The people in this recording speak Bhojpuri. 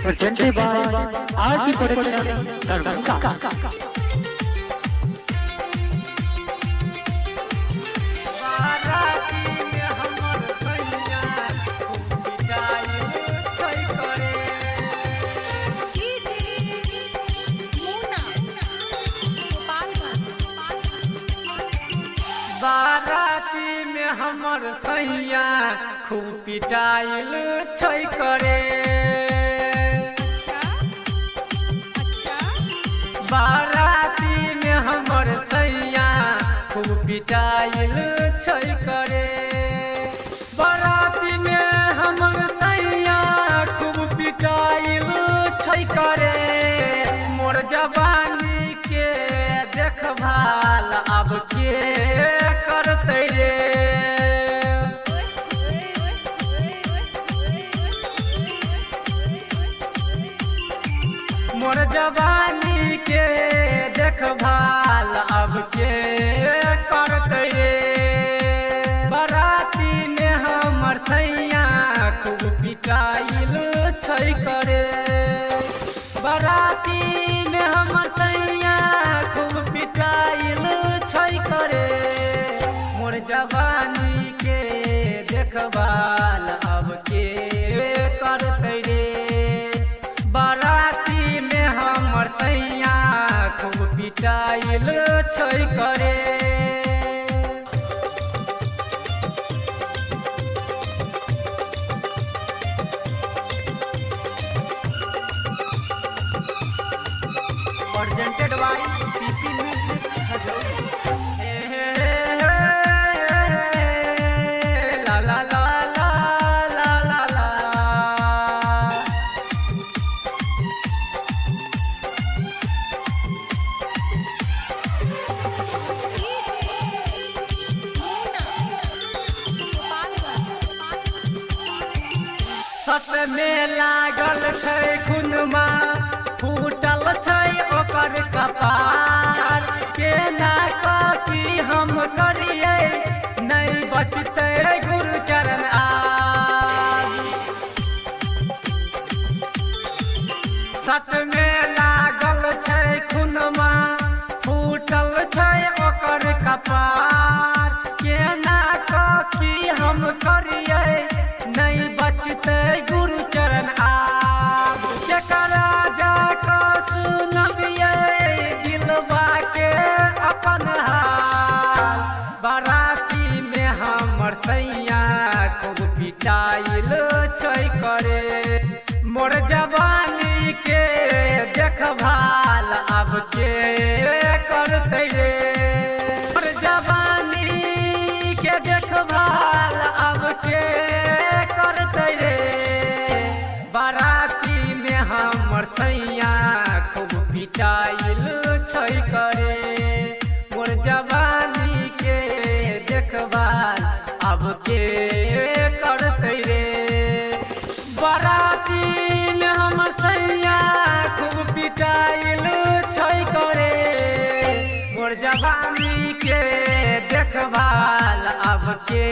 presented by RT Production, Darbhanga. बाराती में हमर सैया खूब पिटाइल छै करे। बाराती में हमर सैया खूब पिटाइल छै करे। बाराती में हमर सैया खूब पिटाइल छै करे। मोर जवानी के देखभाल अब के करते रे। मोर जवानी के देखभाल अब के करते रे। बाराती में हमर सैया खूब पिटाइल छै करे। बाराती में हमर सैया खूब पिटाइल छै करे। मोर जवानी के देखभाल अब के करते रे। बाराती में हमर सैया खूब पिटाइल छै करे। presented by PP Music Hajauri. La la la la la la la। सत में लागल छै खुनमा, फूटल छै ओकर कपार। केना कथी हम करिए नहीं बचते गुरुचरण आब। सत में लागल छै खुनमा, फूटल छै ओकर कपार। केना कथी हम करिए नहीं बचते गुरुचरण आब। केकरा जाकर सुनबिए दिलवा के अपन हाल। बाराती में हमर सैया खूब पिटाइल छै करे। मोर जवानी के देखभाल अब के करते रे। मोर जवानी के देखभाल अब के करते रे। बाराती में हमर सैया खूब पिटाइल छै करे। मोर जवानी के देखभाल अब के करते रे। बाराती में हमर सैया खूब पिटाइल छै करे। मोर जवानी के देखभाल अब के